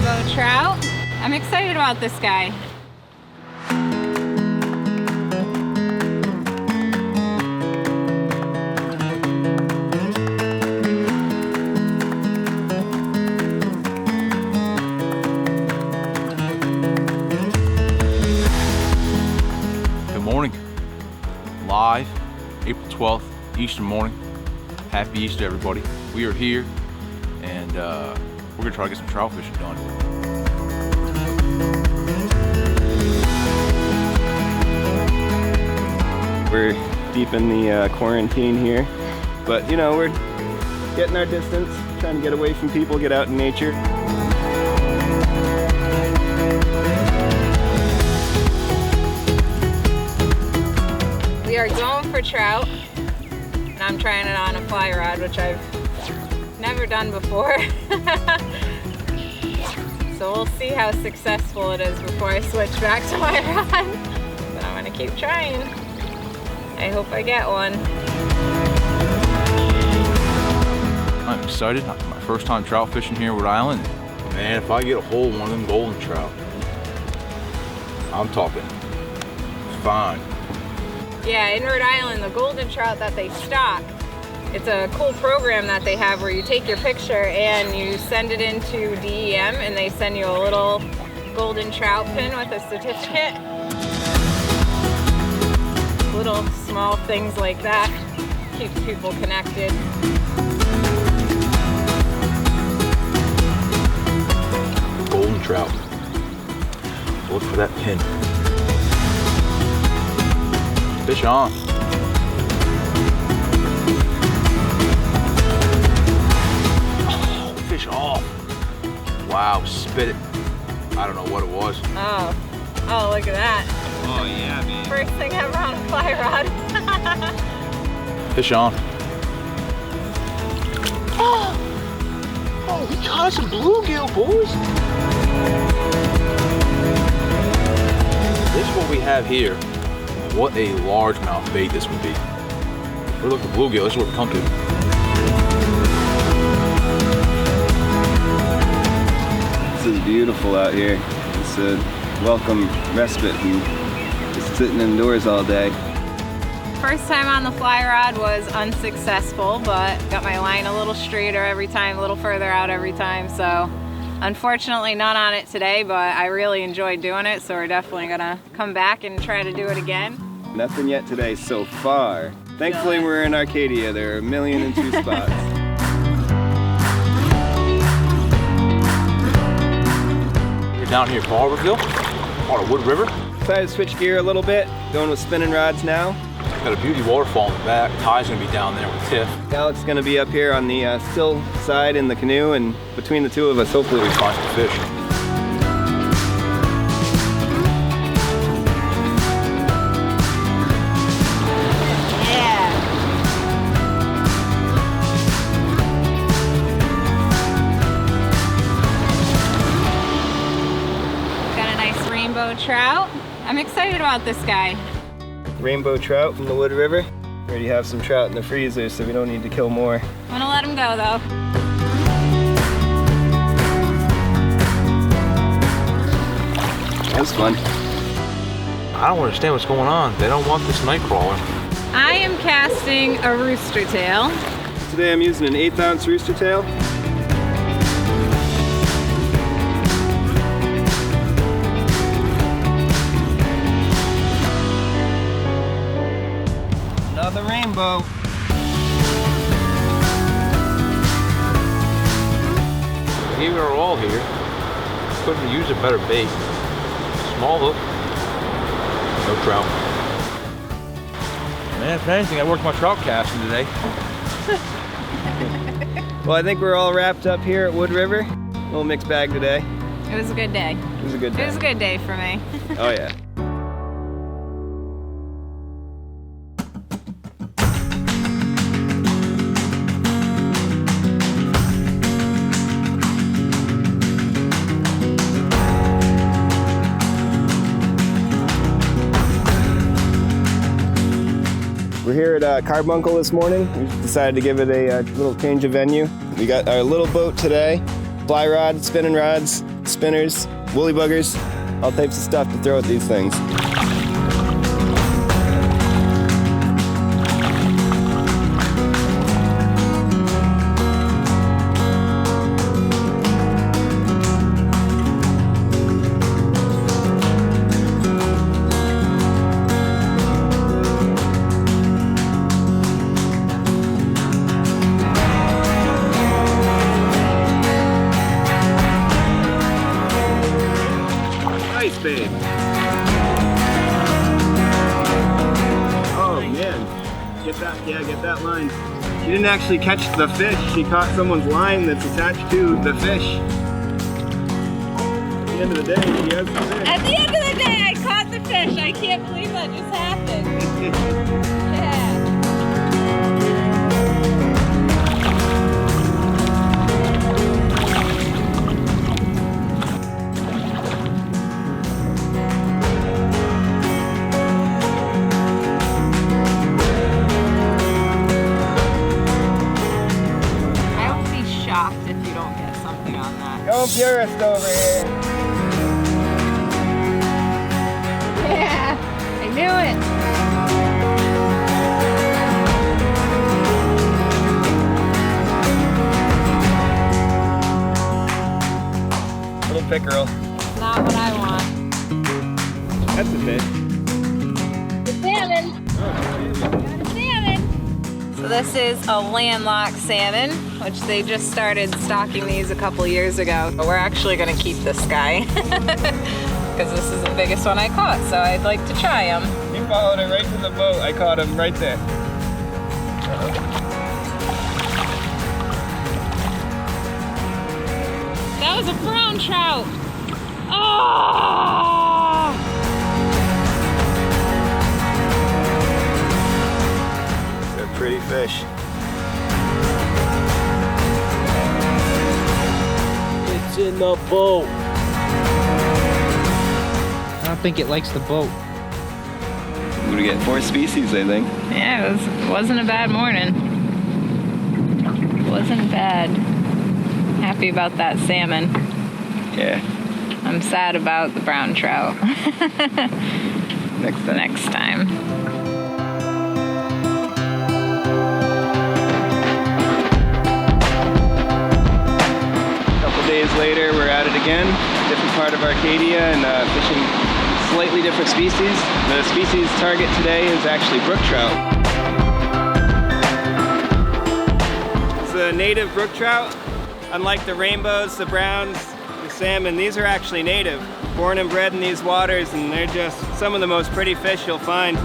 rainbow trout. I'm excited about this guy. Good morning. Live, April 12th, Easter morning. Happy Easter, everybody. We are here, and we're gonna try to get some trout fishing done. We're deep in the quarantine here, but you know, we're getting our distance, trying to get away from people, get out in nature. We are going for trout, and I'm trying it on a fly rod, which I've never done before. So we'll see how successful it is before I switch back to my rod. But I'm gonna keep trying. I hope I get one. I'm excited. My first time trout fishing here at Rhode Island. Man, if I get a hold of one of them golden trout, I'm talking fine. Yeah, in Rhode Island, the golden trout that they stock, it's a cool program that they have where you take your picture and you send it into DEM and they send you a little golden trout pin with a certificate. Little small things like that keeps people connected. Golden trout. Look for that pin. Fish on. Oh, fish off. Wow, spit it. I don't know what it was. Oh, look at that. Oh yeah, man. First thing ever on a fly rod. Fish on. Oh, we caught some bluegill, boys. This is what we have here. What a largemouth bait this would be. If we're looking for bluegill, this is what we come to. This is beautiful out here. It's a welcome respite from just sitting indoors all day. First time on the fly rod was unsuccessful, but got my line a little straighter every time, a little further out every time. So unfortunately none on it today, but I really enjoyed doing it. So we're definitely gonna come back and try to do it again. Nothing yet today so far. Thankfully we're in Arcadia. There are 1,002 spots. We're down here at Barberville on a Wood River. Decided to switch gear a little bit, going with spinning rods now. Got a beauty waterfall in the back. Ty's gonna be down there with Tiff. Alex is gonna be up here on the still side in the canoe, and between the two of us, hopefully we Find some fish. Trout. I'm excited about this guy. Rainbow trout from the Wood River. We already have some trout in the freezer, so we don't need to kill more. I'm gonna let him go though. That's fun. I don't understand what's going on. They don't want this night crawler. I am casting a rooster tail. Today I'm using an 1/8 ounce rooster tail. Another rainbow. Here we are all here. Couldn't use a better bait. Small hook, no trout. Man, if anything, I worked my trout casting today. Well, I think we're all wrapped up here at Wood River. Little mixed bag today. It was a good day. It was a good day. It was a good day for me. Oh yeah. We're here at Carbuncle this morning. We decided to give it a little change of venue. We got our little boat today, fly rod, spinning rods, spinners, woolly buggers, all types of stuff to throw at these things. Nice, babe. Oh man, get that line. She didn't actually catch the fish. She caught someone's line that's attached to the fish. At the end of the day, she has the fish. At the end of the day, I caught the fish. I can't believe that just happened. Yeah. If you don't get something on that. Go purist over here. Yeah, I knew it. Little pickerel. Not what I want. That's a fish. Salmon. Got a salmon. So this is a landlocked salmon, which they just started stocking these a couple years ago. But we're actually gonna keep this guy because this is the biggest one I caught, so I'd like to try him. You followed it right to the boat. I caught him right there. That was a brown trout. Oh! They're pretty fish. It's in the boat. I don't think it likes the boat. I'm gonna get 4 species, I think. Yeah, it wasn't a bad morning. Wasn't bad. Happy about that salmon. Yeah. I'm sad about the brown trout. Next time. Next time. A couple days later, we're at it again. Different part of Arcadia and fishing slightly different species. The species target today is actually brook trout. It's a native brook trout. Unlike the rainbows, the browns, the salmon, these are actually native. Born and bred in these waters, and they're just some of the most pretty fish you'll find.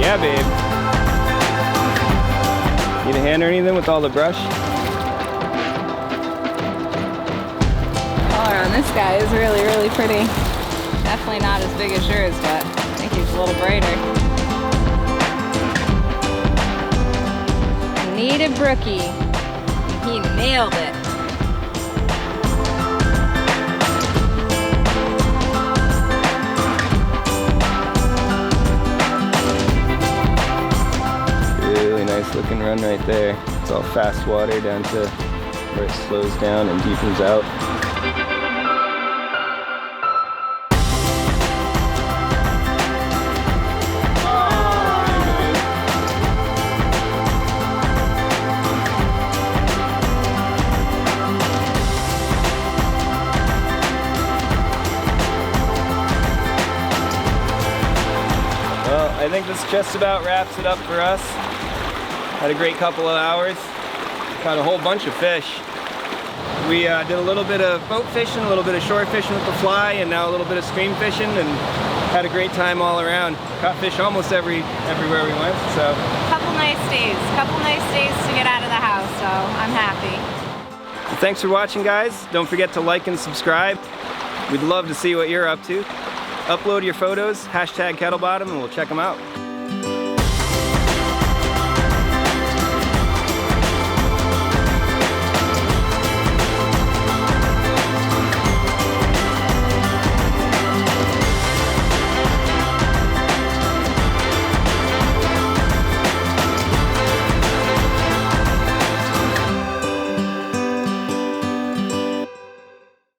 Yeah, babe. Need a hand or anything with all the brush? Color on this guy is really, really pretty. Definitely not as big as yours, but I think he's a little brighter. Native brookie. He nailed it. Nice looking run right there. It's all fast water down to where it slows down and deepens out. Well, I think this just about wraps it up for us. Had a great couple of hours. Caught a whole bunch of fish. We did a little bit of boat fishing, a little bit of shore fishing with the fly, and now a little bit of stream fishing, and had a great time all around. Caught fish almost everywhere we went, so. Couple nice days to get out of the house, so I'm happy. Well, thanks for watching, guys. Don't forget to like and subscribe. We'd love to see what you're up to. Upload your photos, hashtag Kettlebottom, and we'll check them out.